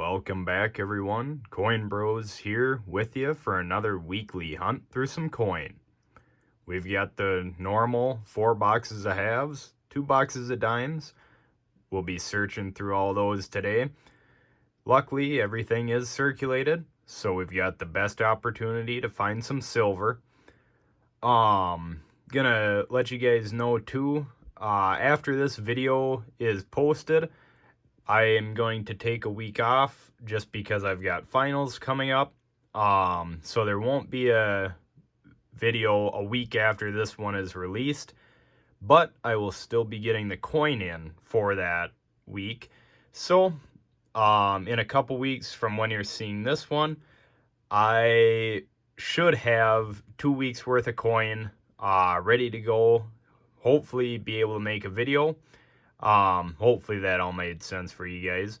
Welcome back, everyone. Coin Bros here with you for another weekly hunt through some coin. We've got the normal 4 boxes of halves, 2 boxes of dimes. We'll be searching through all those today. Luckily, everything is circulated, so we've got the best opportunity to find some silver. Gonna let you guys know too, after this video is posted, I am going to take a week off just because I've got finals coming up. So there won't be a video a week after this one is released, but I will still be getting the coin in for that week. So, in a couple weeks from when you're seeing this one, I should have 2 weeks worth of coin ready to go. Hopefully be able to make a video. Hopefully that all made sense for you guys,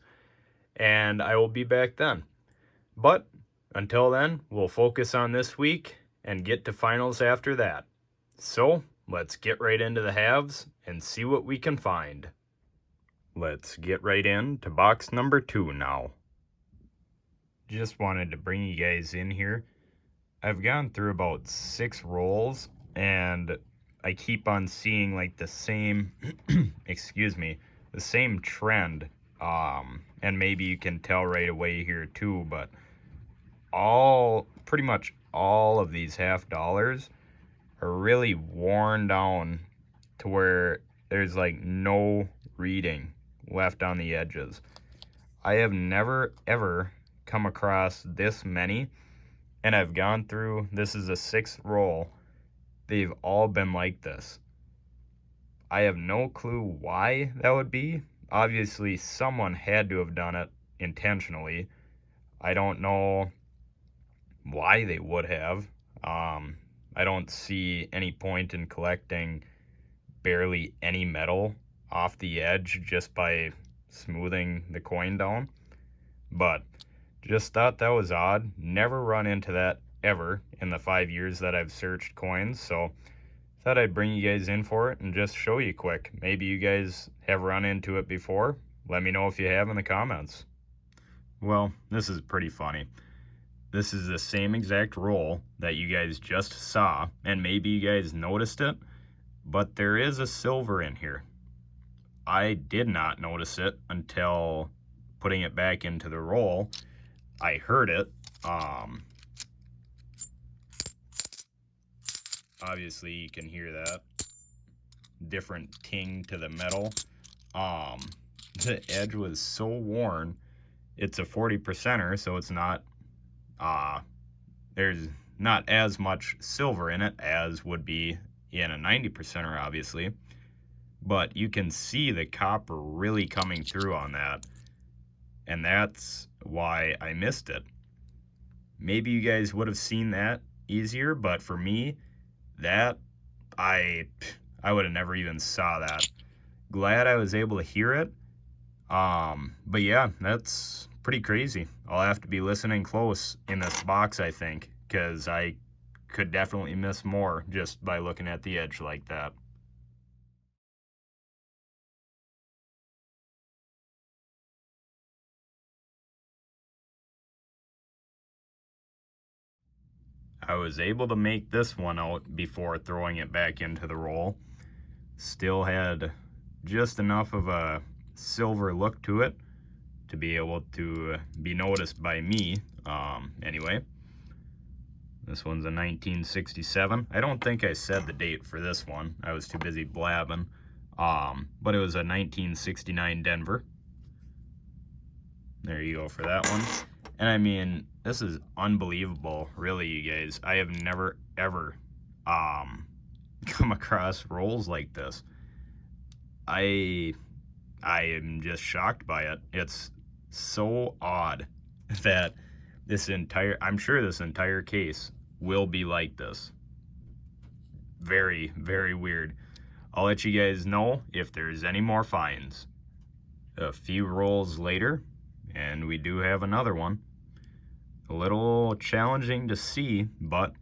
and I will be back then. But until then, we'll focus on this week and get to finals after that. So let's get right into the halves and see what we can find. Let's get right into box number 2 now. Just wanted to bring you guys in here. I've gone through about 6 rolls, and I keep on seeing like the same, the same trend. And maybe you can tell right away here too, but pretty much all of these $half are really worn down to where there's like no reading left on the edges. I have never ever come across this many, and I've gone through, this is a 6th roll. They've all been like this. I have no clue why that would be. Obviously, someone had to have done it intentionally. I don't know why they would have. I don't see any point in collecting barely any metal off the edge just by smoothing the coin down. But just thought that was odd. Never run into that ever in the 5 years that I've searched coins, so thought I'd bring you guys in for it and just show you quick. Maybe you guys have run into it before. Let me know if you have in the comments. Well, this is pretty funny. This is the same exact roll that you guys just saw, and maybe you guys noticed it, but there is a silver in here. I did not notice it until putting it back into the roll. I heard it. Obviously you can hear that different ting to the metal. The edge was so worn. It's a 40%er, so it's not there's not as much silver in it as would be in a 90%er, obviously, but you can see the copper really coming through on that, and that's why I missed it. Maybe you guys would have seen that easier, but for me, that I would have never even saw that. Glad I was able to hear it. But yeah, that's pretty crazy. I'll have to be listening close in this box, I think, because I could definitely miss more just by looking at the edge like that. I was able to make this one out before throwing it back into the roll. Still had just enough of a silver look to it to be able to be noticed by me. Anyway, this one's a 1967. I don't think I said the date for this one. I was too busy blabbing. But it was a 1969 Denver. There you go for that one. And I mean, this is unbelievable, really, you guys. I have never, ever come across rolls like this. I am just shocked by it. It's so odd that I'm sure this entire case will be like this. Very, very weird. I'll let you guys know if there's any more finds. A few rolls later, and we do have another one. A little challenging to see, but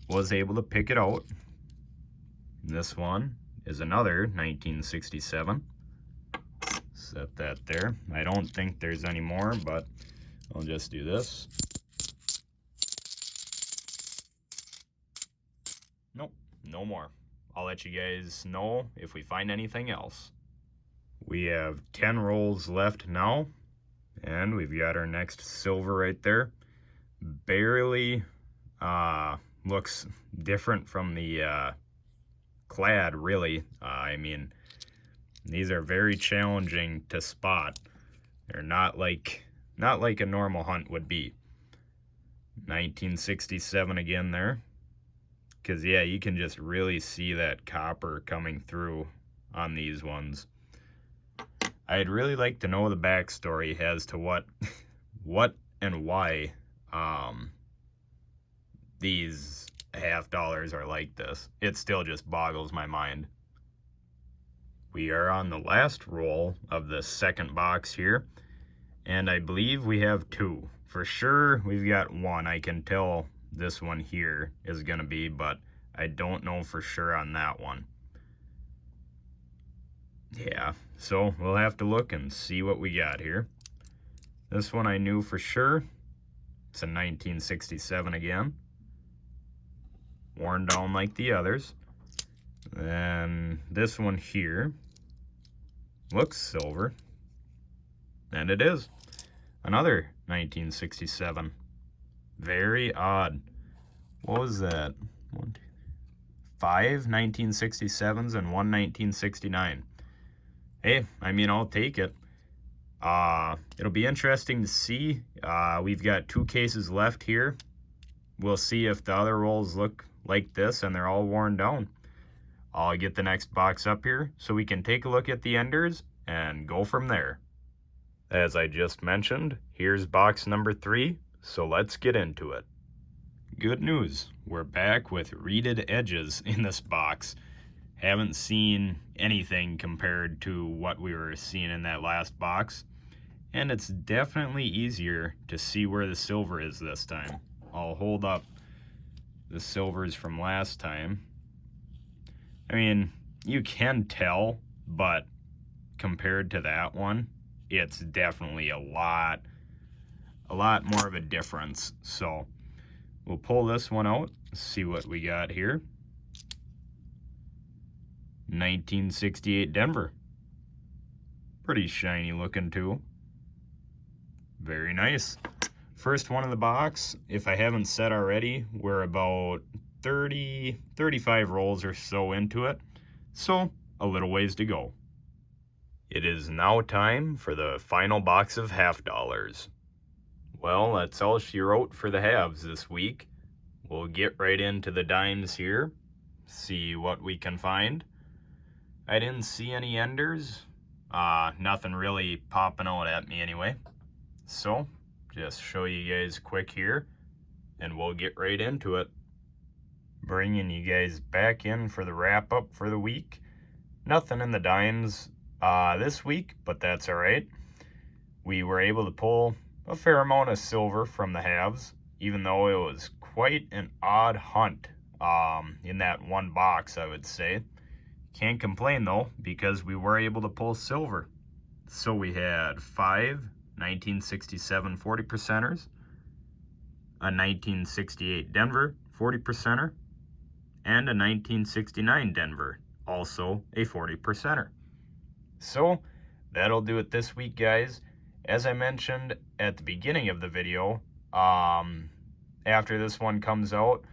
was able to pick it out. This one is another 1967. Set that there. I don't think there's any more, but I'll just do this. Nope, no more. I'll let you guys know if we find anything else. We have 10 rolls left now, and we've got our next silver right there. Barely looks different from the clad, really. I mean, these are very challenging to spot. They're not like a normal hunt would be. 1967 again there. Because, yeah, you can just really see that copper coming through on these ones. I'd really like to know the backstory as to what and why these $half are like this. It still just boggles my mind. We are on the last roll of the second box here, and I believe we have 2. For sure, we've got 1. I can tell this one here is going to be, but I don't know for sure on that one. Yeah, so we'll have to look and see what we got here. This one I knew for sure. It's a 1967 again. Worn down like the others. Then this one here looks silver. And it is. Another 1967. Very odd. What was that? 5 1967s and 1 1969. Hey, I mean, I'll take it. It'll be interesting to see. We've got 2 cases left here. We'll see if the other rolls look like this and they're all worn down. I'll get the next box up here so we can take a look at the enders and go from there. As I just mentioned, here's box number 3, so let's get into it. Good news, we're back with reeded edges in this box. Haven't seen anything compared to what we were seeing in that last box, and it's definitely easier to see where the silver is this time. I'll hold up the silvers from last time. I mean, you can tell, but compared to that one, it's definitely a lot more of a difference. So we'll pull this one out, see what we got here. 1968 Denver. Pretty shiny looking too. Very nice. First one in the box. If I haven't said already, we're about 35 rolls or so into it. So a little ways to go. It is now time for the final box of $half. Well, that's all she wrote for the halves this week. We'll get right into the dimes here, see what we can find. I didn't see any enders. Nothing really popping out at me anyway. So, just show you guys quick here, and we'll get right into it. Bringing you guys back in for the wrap-up for the week. Nothing in the dimes this week, but that's alright. We were able to pull a fair amount of silver from the halves, even though it was quite an odd hunt in that one box, I would say. Can't complain though, because we were able to pull silver. So we had 5 1967 40%ers, a 1968 Denver 40%er, and a 1969 Denver, also a 40%er. So that'll do it this week, guys. As I mentioned at the beginning of the video, after this one comes out,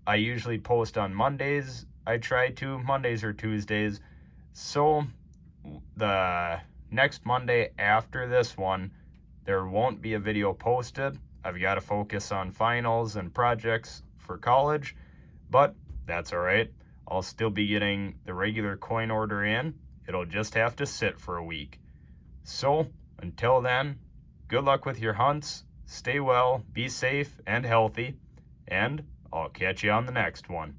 I usually post on Mondays. I try to, Mondays or Tuesdays. So the next Monday after this one, there won't be a video posted. I've got to focus on finals and projects for college, but that's all right. I'll still be getting the regular coin order in. It'll just have to sit for a week. So until then, good luck with your hunts. Stay well, be safe and healthy, and I'll catch you on the next one.